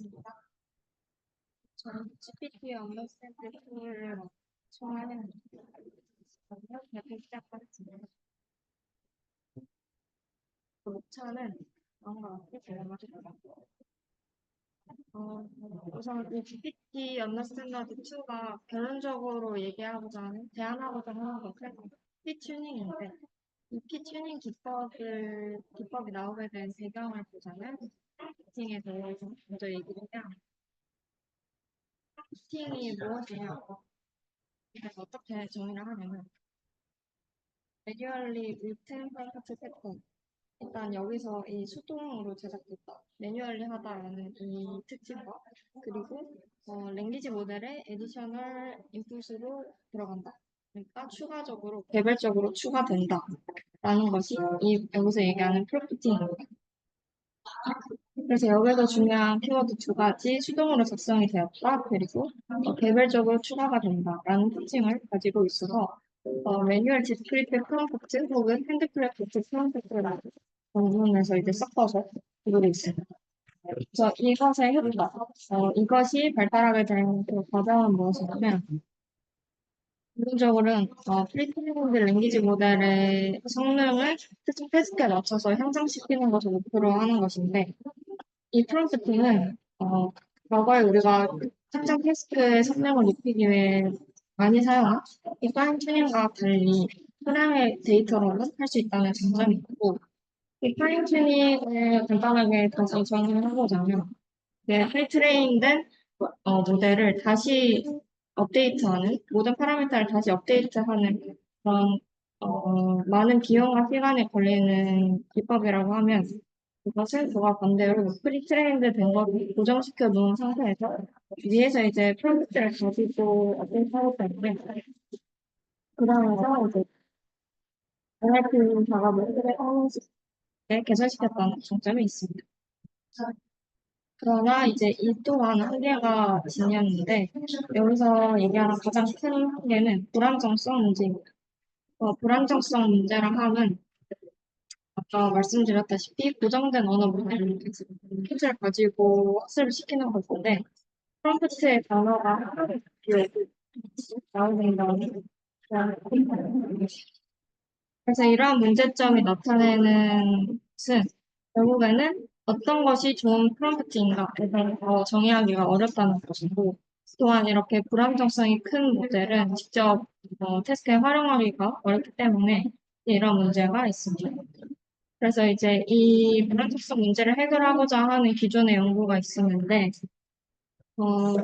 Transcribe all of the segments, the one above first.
하겠습니다. 저는 GPT 언더스탠드 툴을 사용하는 거고요. 이렇게 시작하겠습니다. 목차는 뭔가 우선 이 GPT 언더스탠더드 2가 결론적으로 얘기하고자 하는, 제안하고자 하는 것은 P-튜닝인데, 이 P-튜닝 기법이 나오게 된 배경을 보자면, 피팅에 대해서 먼저 얘기를 해야 합니다. 피팅이 무엇이냐? 그래서 어떻게 정의를 하냐면, 매뉴얼리 written prompt 패턴. 일단 여기서 이 수동으로 제작됐다. 매뉴얼리 하다라는 이 특징과 그리고 랭귀지 모델의 에디셔널 인풋으로 들어간다. 그러니까 추가적으로 개별적으로 추가된다. 라는 것이 여기서 얘기하는 프롬프팅입니다. 그래서 여기서 중요한 키워드 두 가지 수동으로 작성이 되었다. 그리고 개별적으로 추가가 된다라는 특징을 가지고 있어서 매뉴얼 디스크리트 프롬프트 혹은 핸드크래프트 프롬프트라는 부분에서 이제 섞어서 구분되어 있습니다. 그래서 이것의 효과, 이것이 발달하게 된 그 과정은 무엇이냐면 기본적으로는 프리트레인드 랭귀지 모델의 성능을 특정 태스크에 맞춰서 향상시키는 것을 목표로 하는 것인데 이 프롬프팅은 과거에 우리가 특정 태스크의 성능을 높이기 위해 많이 사용한 이 파인 튜닝과 달리 소량의 데이터로는 할 수 있다는 장점이 있고 이 파인 튜닝을 간단하게 다시 정의를 해보자면 프리트레인된 모델을 다시 업데이트하는 모든 파라미터를 다시 업데이트하는 그런 많은 비용과 시간이 걸리는 기법이라고 하면 그것은 그와 반대로 프리트레인드 된 거를 고정시켜 놓은 상태에서 위에서 이제 프롬프트를 가지고 업데이트하기 때문에 그러면서 이제 NLP 작업을 쉽게 개선시켰다는 장점이 있습니다. 그러나 이제 이 또한 한계가 지녔는데 여기서 얘기하는 가장 큰 한계는 불안정성 문제입니다. 불안정성 문제라 함은 아까 말씀드렸다시피 고정된 언어 모델을 가지고 학습을 시키는 것인데 프롬프트의 단어가 하나로 나오는 그래서 이러한 문제점이 나타내는 것은 결국에는 어떤 것이 좋은 프롬프트인가에 대해서 정의하기가 어렵다는 것이고 또한 이렇게 불안정성이 큰 모델은 직접 테스트에 활용하기가 어렵기 때문에 이런 문제가 있습니다. 그래서 이제 이 불안정성 문제를 해결하고자 하는 기존의 연구가 있었는데 어,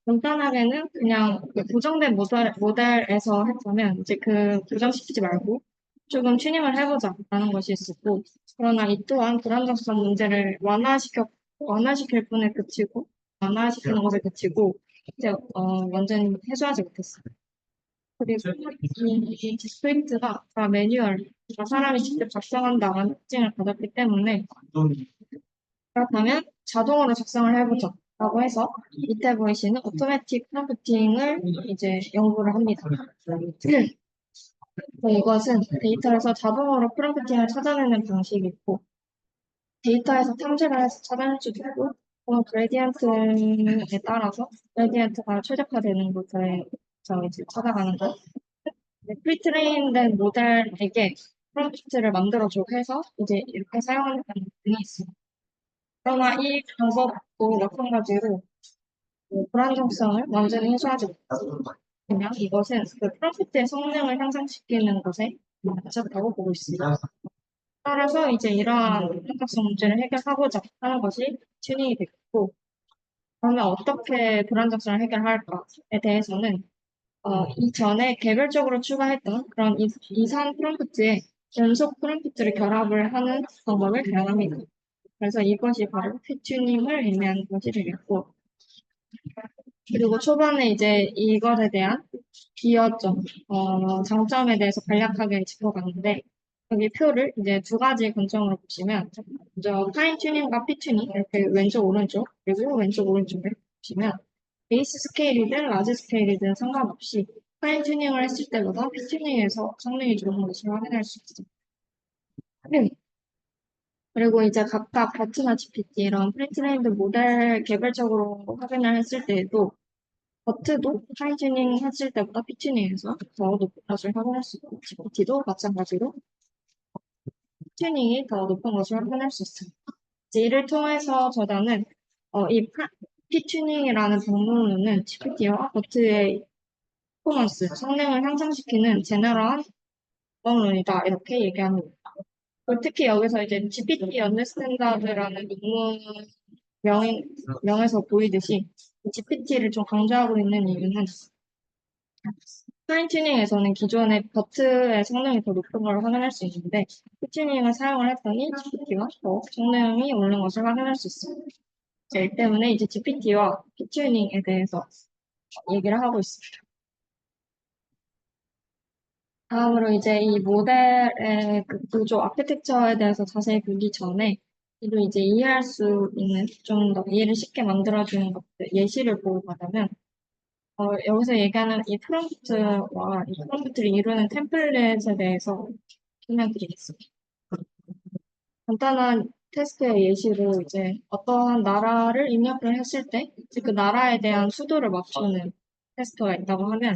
간단하게는 그냥 그 고정된 모델에서 했다면 이제 그 고정시키지 말고 조금 튜닝을 해보자라는 것이 있었고 그러나 이 또한 불안정성 문제를 완화시킬 뿐에 그치고 완화시키는 것에 그치고 이제 완전히 해소하지 못했어요. 그리고 이 디스크립트가 다 매뉴얼, 다 사람이 직접 작성한다는 특징을 가졌기 때문에 그렇다면 자동으로 작성을 해보자 라고 해서 밑에 보이시는 오토매틱 프롬프팅을 이제 연구를 합니다. 이것은 데이터에서 자동으로 프롬프팅을 찾아내는 방식이고 데이터에서 탐색을 해서 찾아낼 수도 있고 그레디언트에 따라서 그레디언트가 최적화되는 곳에서 이제 찾아가는 거 프리트레인된 모델에게 프롬프트를 만들어주고 해서 이제 이렇게 사용하는 방법이 있습니다. 그러나 이 방법도 마찬가지로 불안정성을 완전히 해소하지 못하면 이것은 그 프롬프트의 성능을 향상시키는 것에 미쳤다고 보고 있습니다. 따라서 이제 이러한 불안정성 문제를 해결하고자 하는 것이 튜닝이 됐고 그러면 어떻게 불안정성을 해결할까에 대해서는 이전에 개별적으로 추가했던 그런 이산 프롬프트에 연속 프롬프트를 결합을 하는 방법을 개발합니다. 그래서 이것이 바로 퓨튜닝을 의미하는 것이 되겠고 그리고 초반에 이제 이것에 대한 비어점, 장점에 대해서 간략하게 짚어봤는데 여기 표를 이제 두 가지 관점으로 보시면 먼저 파인 튜닝과 피 튜닝 이렇게 왼쪽 오른쪽 그리고 왼쪽 오른쪽을 보시면 베이스 스케일이든 라지 스케일이든 상관없이 파인 튜닝을 했을 때보다 피 튜닝에서 성능이 좋은 것을 확인할 수 있습니다. 그리고 이제 각각 버트나 GPT 이런 프리트레인드 모델 개별적으로 확인을 했을 때에도 버트도 파인튜닝 했을 때보다 피튜닝에서 더 높은 것을 확인할 수 있고 GPT도 마찬가지로 튜닝이 더 높은 것을 확인할 수 있어요. 이제 이를 통해서 저자는 이 피튜닝이라는 방법론은 GPT와 버트의 퍼포먼스, 성능을 향상시키는 제너럴한 방법론이다 이렇게 얘기합니다. 그리고 특히 여기서 이제 GPT 언더스탠다드라는 논문 명에서 보이듯이 GPT를 좀 강조하고 있는 이유는 파인튜닝에서는 기존의 버트의 성능이 더 높은 걸 확인할 수 있는데 피튜닝을 사용을 했더니 GPT가 더 성능이 오른 것을 확인할 수 있습니다. 이 때문에 이제 GPT와 피튜닝에 대해서 얘기를 하고 있습니다. 다음으로 이제 이 모델의 그 구조, 아키텍처에 대해서 자세히 보기 전에 이를 이제 이해할 수 있는 좀 더 이해를 쉽게 만들어주는 것들, 예시를 보고 가자면 여기서 얘기하는 이 프롬프트와 이 프롬프트를 이루는 템플릿에 대해서 설명드리겠습니다. 간단한 테스트의 예시로 이제 어떠한 나라를 입력을 했을 때, 이제 그 나라에 대한 수도를 맞추는 테스트가 있다고 하면,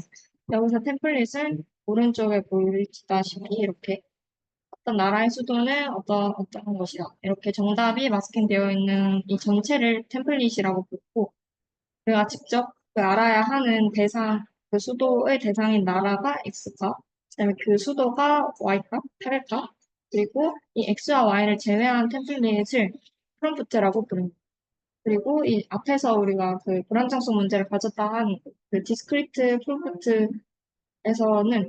여기서 템플릿을 오른쪽에 보이다시피 이렇게 어떤 나라의 수도는 어떤 것이다. 이렇게 정답이 마스킹되어 있는 이 전체를 템플릿이라고 부르고, 우리가 직접 그 알아야 하는 대상, 그 수도의 대상인 나라가 X가, 그다음에 그 수도가 Y가, 800가, 그리고 이 X와 Y를 제외한 템플릿을 프롬프트라고 부릅니다. 그리고 이 앞에서 우리가 그 불안정성 문제를 가졌다 한 그 디스크리트 프롬프트에서는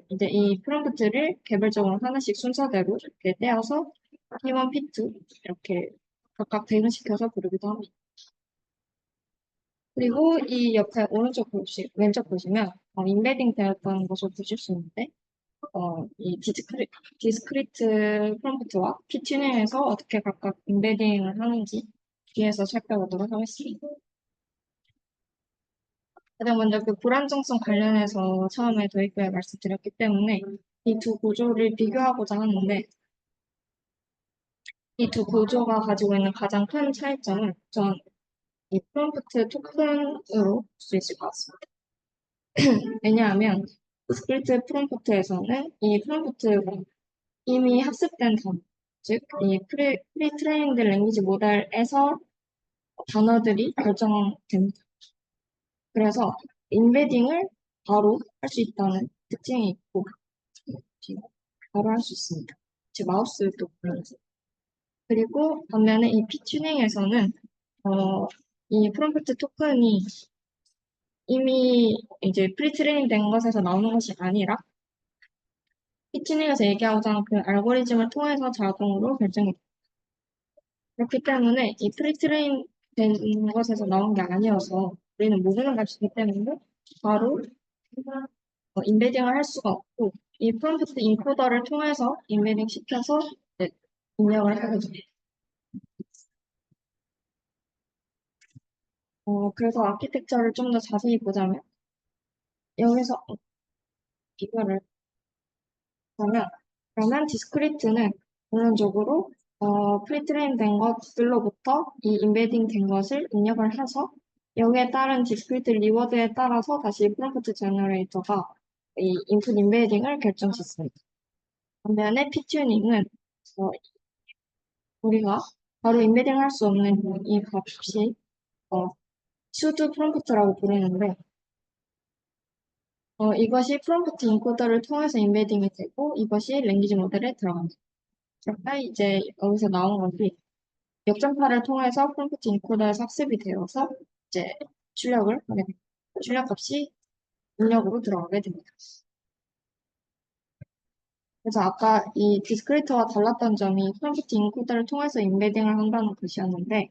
이제 이 프롬프트를 개별적으로 하나씩 순서대로 이렇게 떼어서 P1, P2 이렇게 각각 대응시켜서 부르기도 합니다. 그리고 이 옆에 왼쪽 보시면 인베딩 되었던 것을 보실 수 있는데 이 디스크리트 프롬프트와 피튜닝에서 어떻게 각각 인베딩을 하는지 뒤에서 살펴보도록 하겠습니다. 가장 먼저 그 불안정성 관련해서 처음에 도입부에 말씀드렸기 때문에 이 두 구조를 비교하고자 하는데 이 두 구조가 가지고 있는 가장 큰 차이점은 전 이 프롬프트 토큰으로 볼 수 있을 것 같습니다. 왜냐하면 스크립트 프롬프트에서는 이 프롬프트가 이미 학습된 단어, 즉, 이 프리트레인드 랭귀지 모델에서 단어들이 결정됩니다. 그래서 인베딩을 바로 할 수 있다는 특징이 있고, 바로 할 수 있습니다. 즉, 마우스도 보면서. 그리고 반면에 이 피튜닝에서는 이 프롬프트 토큰이 이미 이제 프리트레이닝 된 것에서 나오는 것이 아니라 피치닝에서 얘기하고자 하는 그 알고리즘을 통해서 자동으로 결정이 됩니다. 그렇기 때문에 이 프리트레인 된 것에서 나온 게 아니어서 우리는 모르는 값이기 때문에 바로 인베딩을 할 수가 없고 이 프롬프트 인코더를 통해서 인베딩 시켜서 이제 입력을 하게 됩니다. 그래서 아키텍처를 좀 더 자세히 보자면 여기서 비교를 하면 그러면 디스크리트는 본론적으로 프리트레인 된 것들로부터 이 인베딩 된 것을 입력을 해서 여기에 따른 디스크리트 리워드에 따라서 다시 프롬프트 제너레이터가 이 인풋 인베딩을 결정짓습니다. 반면에 피튜닝은 우리가 바로 인베딩 할 수 없는 이 값이 어, 수도 프롬프트라고 부르는데 이것이 프롬프트 인코더를 통해서 인베딩이 되고 이것이 랭귀지 모델에 들어갑니다. 그러니까 이제 여기서 나온 것이 역전파를 통해서 프롬프트 인코더에 삭습이 되어서 이제 출력을 하게 됩니다. 출력 값이 입력으로 들어가게 됩니다. 그래서 아까 이 디스크리터와 달랐던 점이 프롬프트 인코더를 통해서 인베딩을 한다는 것이었는데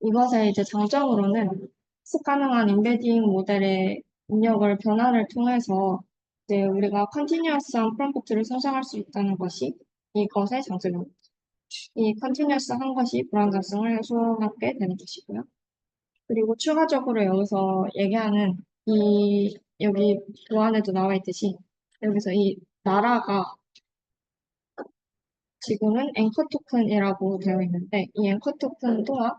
이것의 이제 장점으로는 학습 가능한 인베딩 모델의 입력을 변환을 통해서 이제 우리가 컨티뉴어스한 프롬프트를 생성할 수 있다는 것이 이것의 장점입니다. 이 컨티뉴어스한 것이 불안정성을 해소하게 되는 것이고요. 그리고 추가적으로 여기서 얘기하는 여기 도안에도 나와 있듯이 여기서 이 나라가 지금은 앵커 토큰이라고 되어 있는데 이 앵커 토큰 또한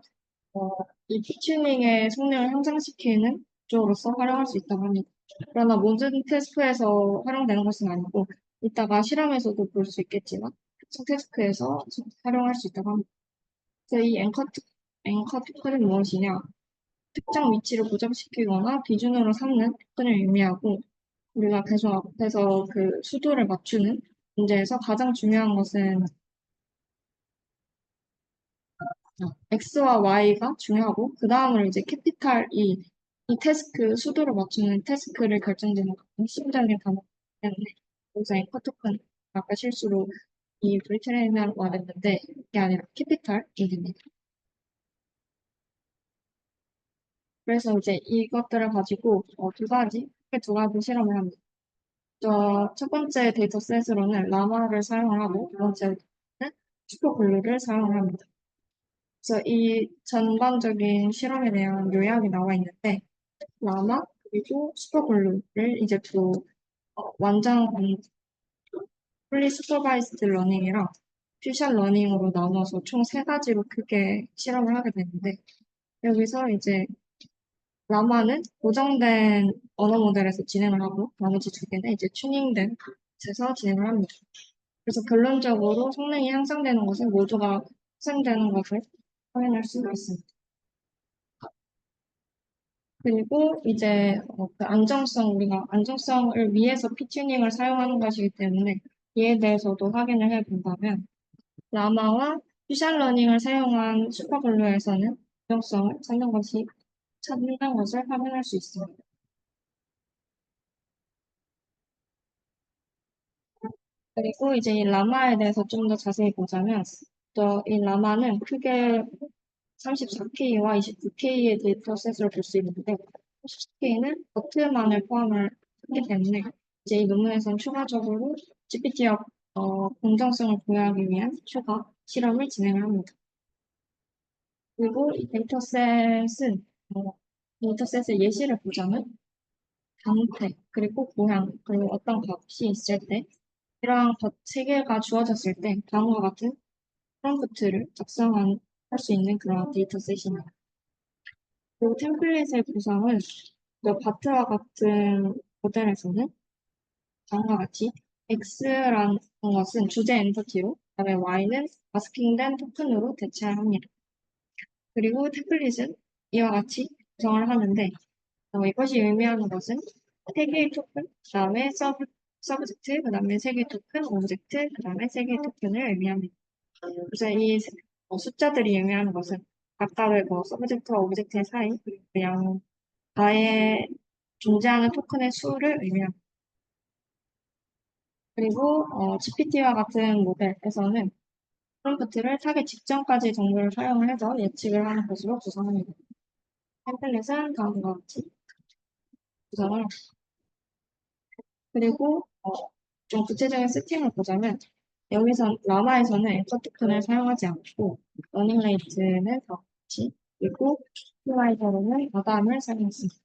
어, 이 튜닝의 성능을 향상시키는 쪽으로서 활용할 수 있다고 합니다. 그러나 모든 태스크에서 활용되는 것은 아니고 이따가 실험에서도 볼 수 있겠지만 특정 태스크에서 활용할 수 있다고 합니다. 그래서 이 앵커 토큰은 무엇이냐? 특정 위치를 고정시키거나 기준으로 삼는 토큰을 의미하고 우리가 계속 앞에서 그 수도를 맞추는 문제에서 가장 중요한 것은 X와 Y가 중요하고 그 다음으로 이제 캐피탈 이 태스크 수도를 맞추는 태스크를 결정짓는 핵심적인 단어이기 때문에 여기서 앵커 토큰 아까 실수로 이 브리트레이너를 말했는데 이게 아니라 캐피탈이 됩니다. 그래서 이제 이것들을 가지고 크게 두 가지 실험을 합니다. 첫 번째 데이터셋으로는 라마를 사용을 하고 두 번째는 슈퍼글루를 사용을 합니다. 그래서 이 전반적인 실험에 대한 요약이 나와 있는데 라마 그리고 슈퍼글루를 이제 완전 풀리 슈퍼바이스드 러닝이랑 퓨전 러닝으로 나눠서 총 세 가지로 크게 실험을 하게 되는데 여기서 이제 라마는 고정된 언어 모델에서 진행을 하고 나머지 두 개는 이제 튜닝된 곳에서 진행을 합니다. 그래서 결론적으로 성능이 향상되는 것은 모두가 향상되는 것을 확인할 수가 있습니다. 그리고 이제 그 우리가 안정성을 위해서 피튜닝을 사용하는 것이기 때문에 이에 대해서도 확인을 해본다면 라마와 퓨전러닝을 사용한 슈퍼블루에서는 안정성을 찾는 것을 확인할 수 있습니다. 그리고 이제 이 라마에 대해서 좀 더 자세히 보자면 이 라마는 크게 34K와 29K의 데이터셋을 볼 수 있는데 34K는 버트만을 포함을 하기 때문에 이제 이 논문에서는 추가적으로 GPT와 공정성을 부여하기 위한 추가 실험을 진행을 합니다. 그리고 이 데이터셋의 예시를 보자면 강태 그리고 고향 그리고 어떤 값이 있을 때 이러한 것 세 개가 주어졌을 때 다음과 같은 프롬프트를 작성할 수 있는 그런 데이터셋입니다. 그리고 템플릿의 구성은 바트와 같은 모델에서는 다음과 같이 X라는 것은 주제 엔터티로, 그다음에 Y는 마스킹된 토큰으로 대체를 합니다. 그리고 템플릿은 이와 같이 구성을 하는데 이것이 의미하는 것은 세 개의 토큰, 그다음에 서브젝트, 그다음에 세 개의 토큰, 오브젝트, 그다음에 세 개의 토큰을 의미합니다. 그래서 이 숫자들이 의미하는 것은 각각의 서브젝트와 오브젝트의 사이, 그리고 양 가에 존재하는 토큰의 수를 의미합니다. 그리고 GPT와 같은 모델에서는 프롬프트를 타겟 직전까지 정보를 사용을 해서 예측을 하는 것으로 구성합니다. 템플릿은 다음과 같이 구성을 합니다. 그리고 좀 구체적인 세팅을 보자면 여기서 라마에서는 앵커 토큰을 사용하지 않고 러닝레이트는 다 같이 그리고 옵티마이저로는 아담을 사용했습니다.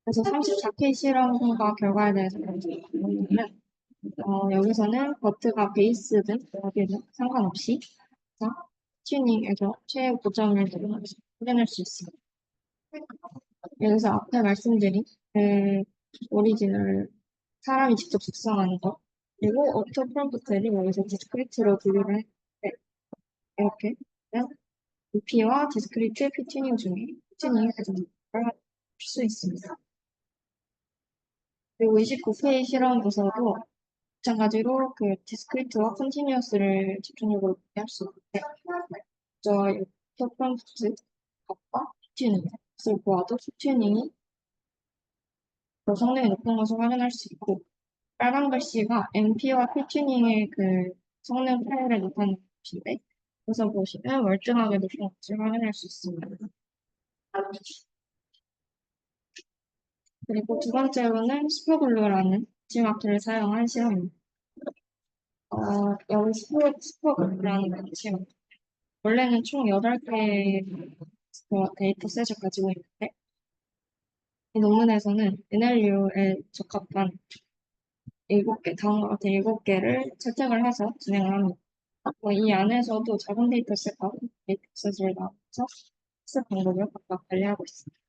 그래서 34K 실험과 결과에 대해서 보면 여기서는 버트가 베이스든 어디든 상관없이 튜닝에서 최애 고점을 확인할 수 있습니다. 여기서 앞에 말씀드린 그 오리지널 사람이 직접 작성하는 거 그리고 오토 프롬프트를 여기서 디스크리트로 분류를 했는데 이렇게 UP와 디스크리트 피튜닝 중에 피튜닝을 할 수 있습니다. 그리고 29K 실험에서도 마찬가지로 그 디스크리트와 컨티뉴어스를 집중적으로 할 수 있는데 첫 번째 값과 튜닝을 보아도 튜닝이 더 성능이 높은 것을 확인할 수 있고 빨간 글씨가 MP와 튜닝의 그 성능 파일을 나타내는 것인데 여기서 보시면 월등하게 높은 것을 확인할 수 있습니다. 그리고 두 번째로는 슈퍼글루라는 지마크를 사용한 실험입니다. 여기 슈퍼글루라는 것이 원래는 총 8개의 데이터셋을 가지고 있는데 이 논문에서는 NLU에 적합한 다음과 같은 7개를 채택을 해서 진행을 합니다. 이 안에서도 작은 데이터셋과 데이터셋을 나눠서 학습 방법을 각각 관리하고 있습니다.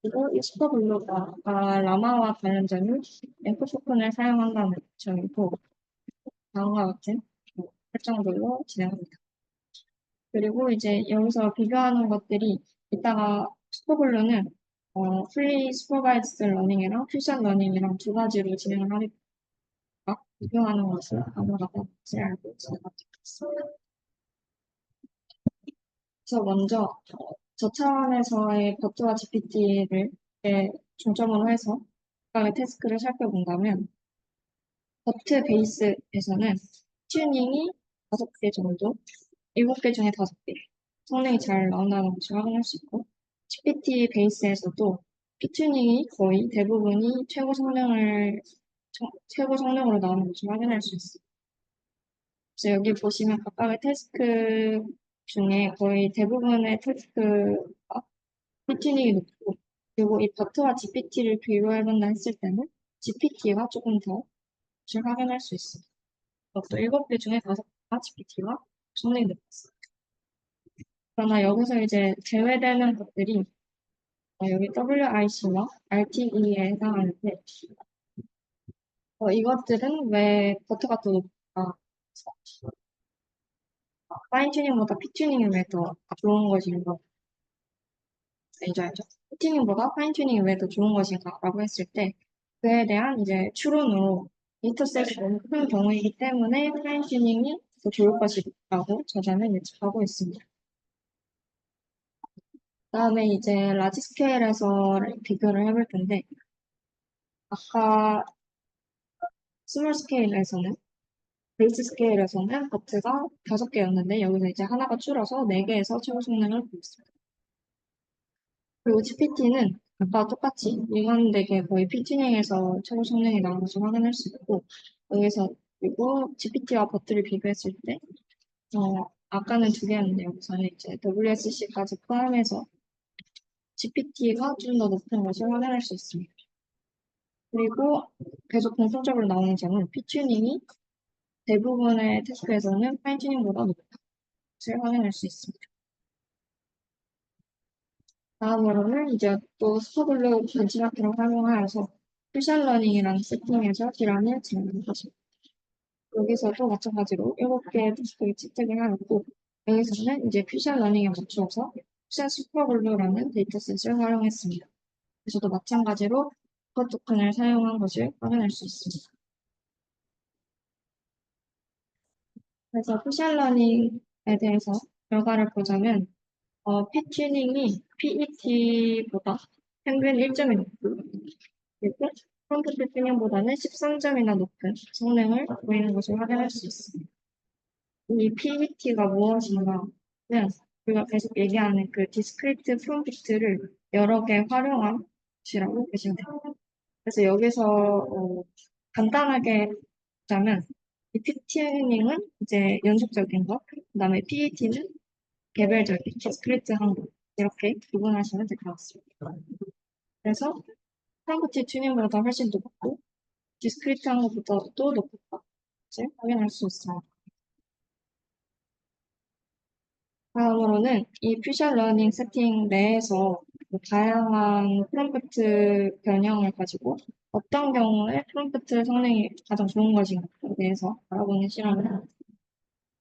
그리고 이 슈퍼블루가 라마와 다른 점이 랭크토큰을 사용한다는 점이고 다음과 같은 설정들로 진행합니다. 그리고 이제 여기서 비교하는 것들이 이따가 슈퍼블루는 풀리 슈퍼바이즈드 러닝이랑 퓨전 러닝이랑 두 가지로 진행을 하니까 비교하는 것을 아무거나 같이 알고 진행하도록 하겠습니다. 그래서 먼저 저차원에서의 버트와 GPT를 중점으로 해서 각각의 태스크를 살펴본다면 버트 베이스에서는 튜닝이 5개 정도, 7개 중에 5개 성능이 잘 나온다는 것을 확인할 수 있고 GPT 베이스에서도 피튜닝이 거의 대부분이 최고 성능으로 나오는 것을 확인할 수 있습니다. 그래서 여기 보시면 각각의 태스크 중에 거의 대부분의 태스크가 피튜닝이 높고 그리고 이 버트와 GPT를 비교해본다 했을 때는 GPT가 조금 더 것을 확인할 수 있습니다. 또 7개 중에 5개가 GPT가 성능이 높았어요. 그러나 여기서 이제 제외되는 것들이 여기 WIC와 RTE에 해당하는데 이것들은 왜 버트가 더 높을까? 파인 튜닝보다 피 튜닝이 왜 더 좋은 것인가? 알죠? 피 튜닝보다 파인 튜닝이 왜 더 좋은 것인가라고 했을 때 그에 대한 이제 추론으로 데이터셋이 너무 큰 경우이기 때문에 파인 튜닝이 더 좋을 것이라고 저자는 예측하고 있습니다. 그다음에 이제 라지 스케일에서 비교를 해볼 텐데 아까 스몰 스케일에서는 베이스 스케일에서는 버트가 5개였는데 여기서 이제 하나가 줄어서 4개에서 최고 성능을 보였습니다. 그리고 GPT는 아까 똑같이 일관되게 거의 피튜닝에서 최고 성능이 나온 것을 확인할 수 있고 여기서 그리고 GPT와 버트를 비교했을 때 아까는 2개였는데 여기서는 이제 WSC까지 포함해서 GPT가 좀 더 높은 것을 확인할 수 있습니다. 그리고 계속 공통적으로 나오는 점은 피튜닝이 대부분의 태스크에서는 파인튜닝보다 높은 것을 확인할 수 있습니다. 다음으로는 이제 또 슈퍼블루 벤치마킹을 활용하여서 퓨전 러닝이라는 세팅에서 딜함을 진행하는 것입니다. 여기서도 마찬가지로 7개의 태스크를 채택을 하였고 여기서는 이제 퓨전 러닝에 맞추어서 퓨전 슈퍼블루라는 데이터셋을 활용했습니다. 여기서도 마찬가지로 슈퍼 토큰을 사용한 것을 확인할 수 있습니다. 그래서 퓨전 러닝에 대해서 결과를 보자면 피튜닝이 PET보다 평균 1점이 높고 그리고 프롬프트 튜닝보다는 13점이나 높은 성능을 보이는 것을 확인할 수 있습니다. 이 PET가 무엇인가는 우리가 계속 얘기하는 그 디스크리트 프롬프트를 여러 개 활용한 것이라고 보시면 됩니다. 그래서 여기서 간단하게 보자면 이 피튜닝은 이제 연속적인 것, 그 다음에 PET는 개별적인 디스크리트한 것 이렇게 구분하시면 될 것 같습니다. 그래서 프롬프트 튜닝보다 훨씬 높고 디스크리트한 것보다도 높은 것을 확인할 수 있습니다. 다음으로는 이 퓨전 러닝 세팅 내에서 다양한 프롬프트 변형을 가지고 어떤 경우에 프롬프트 성능이 가장 좋은 것인가에 대해서 알아보는 실험을 합니다.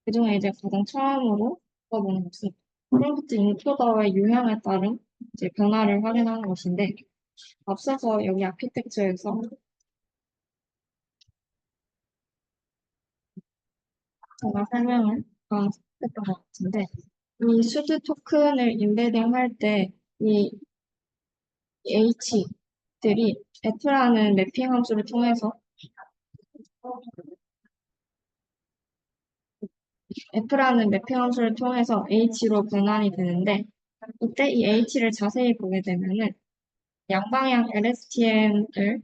그중에 이제 가장 처음으로 써보는 것은 프롬프트 인코더의 유형에 따른 이제 변화를 확인하는 것인데 앞서서 여기 아키텍처에서 제가 설명을 했던 것 같은데 이 수드 토큰을 인베딩할 때 이 H들이 F라는 매핑 함수를 통해서 H로 변환이 되는데 이때 이 H를 자세히 보게 되면은 양방향 LSTM을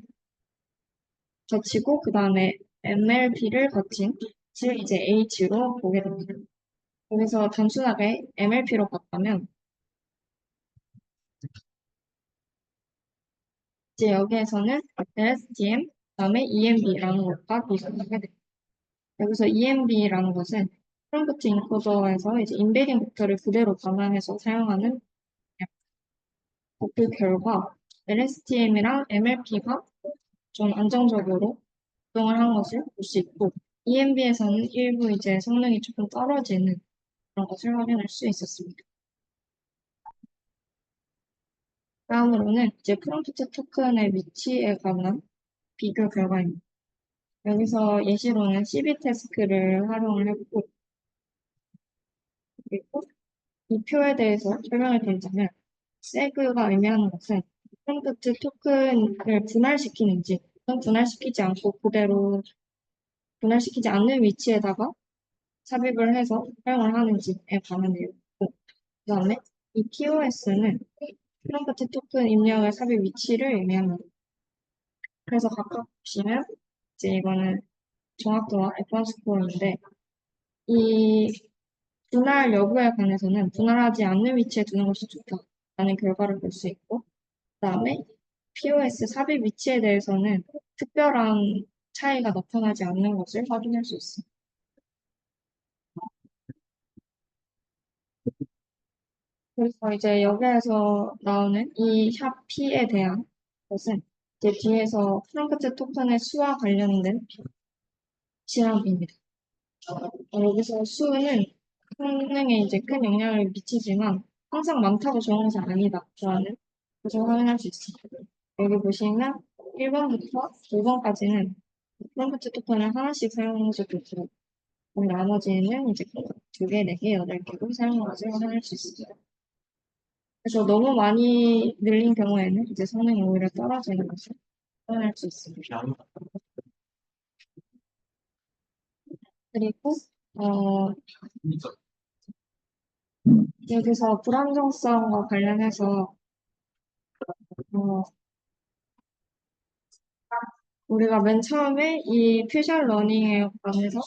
거치고 그 다음에 MLP를 거친 즉 이제 H로 보게 됩니다. 여기서 단순하게 MLP로 봤다면 이제 여기에서는 LSTM, 그다음에 EMB라는 것과 비교하게 됩니다. 여기서 EMB라는 것은 프롬프트 인코더에서 이제 인베딩 벡터를 그대로 반환해서 사용하는 그 결과 LSTM이랑 MLP가 좀 안정적으로 작동을 한 것을 볼 수 있고 EMB에서는 일부 이제 성능이 조금 떨어지는 그런 것을 확인할 수 있었습니다. 다음으로는 이제 프롬프트 토큰의 위치에 관한 비교 결과입니다. 여기서 예시로는 CB 태스크를 활용을 해보고 그리고 이 표에 대해서 설명을 드리자면 세그가 의미하는 것은 프롬프트 토큰을 분할시키는지 또는 분할시키지 않고 그대로 분할시키지 않는 위치에다가 삽입을 해서 사용을 하는지에 관한 내용이고 그 다음에 이 POS는 프롬프트 토큰 입력의 삽입 위치를 의미합니다. 그래서 각각 보시면 이제 이거는 정확도와 F1 스코어인데 이 분할 여부에 관해서는 분할하지 않는 위치에 두는 것이 좋다라는 결과를 볼 수 있고 그 다음에 POS 삽입 위치에 대해서는 특별한 차이가 나타나지 않는 것을 확인할 수 있습니다. 그래서 이제 여기에서 나오는 이 샵 P에 대한 것은 이제 뒤에서 프롬프트 토큰의 수와 관련된 지압입니다. 여기서 수는 성능에 이제 큰 영향을 미치지만 항상 많다고 좋은 것은 아니다라는 것을 확인할 수 있습니다. 여기 보시면 1번부터 5번까지는 프롬프트 토큰을 하나씩 사용하셔도 되고 나머지는 이제 두 개, 네 개, 여덟 개로 사용하는 것을 확인할 수 있습니다. 그래서 너무 많이 늘린 경우에는 이제 성능이 오히려 떨어지는 것을 확인할 수 있습니다. 그리고 여기서 불안정성과 관련해서 어, 우리가 맨 처음에 이 퓨전 러닝에 관해서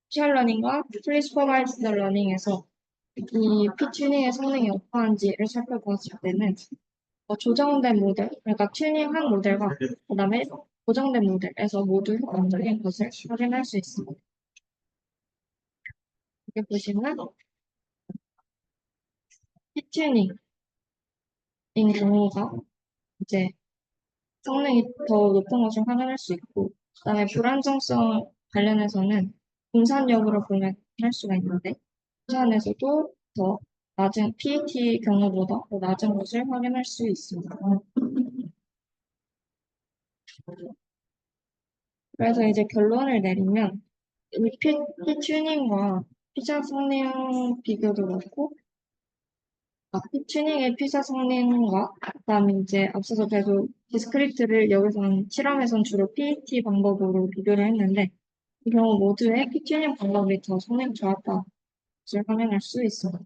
퓨전 러닝과 프리 슈퍼바이즈드 러닝에서 이 피튜닝의 성능이 어떠한지를 살펴보았을 때는 조정된 모델, 그러니까 튜닝한 모델과 그다음에 고정된 모델에서 모두 효과적인 것을 확인할 수 있습니다. 여기 보시면 피튜닝인 경우가 이제 성능이 더 높은 것을 확인할 수 있고, 그다음에 불안정성 관련해서는 분산 여부를 보면 할 수가 있는데, 분산에서도 더 낮은 PAT 경우보다 더 낮은 것을 확인할 수 있습니다. 그래서 이제 결론을 내리면 이 튜닝과 피자 성능 비교도 그렇고, 튜닝의 피자 성능과 그다음에 이제 앞서서 계속 디스크리트를 여기서는 실험에선 주로 PAT 방법으로 비교를 했는데 이 경우 모두의 튜닝 방법이 더 성능이 좋았다는 것을 확인할 수 있습니다.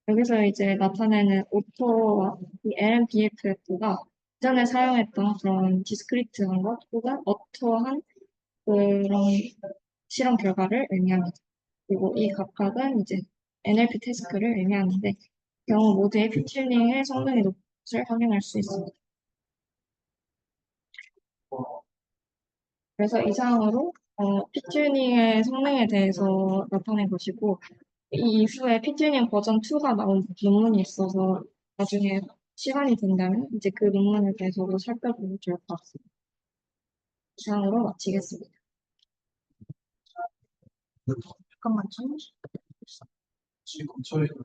여기서 이제 나타내는 오토와 이 LMBFF가 이전에 사용했던 그런 디스크리트한 것 혹은 어토한 그런 실험 결과를 의미합니다. 그리고 이 각각은 이제 NLP 태스크를 의미하는데 경우 모두의 퓨튜닝의 성능이 높은 것을 확인할 수 있습니다. 그래서 이상으로 퓨튜닝의 성능에 대해서 나타낸 것이고 이 이후에 퓨튜닝 버전 2가 나온 논문이 있어서 나중에 시간이 된다면 이제 그 논문을 계속 살펴보면 좋을 것 같습니다. 이상으로 마치겠습니다. 잠깐만, 지금 저희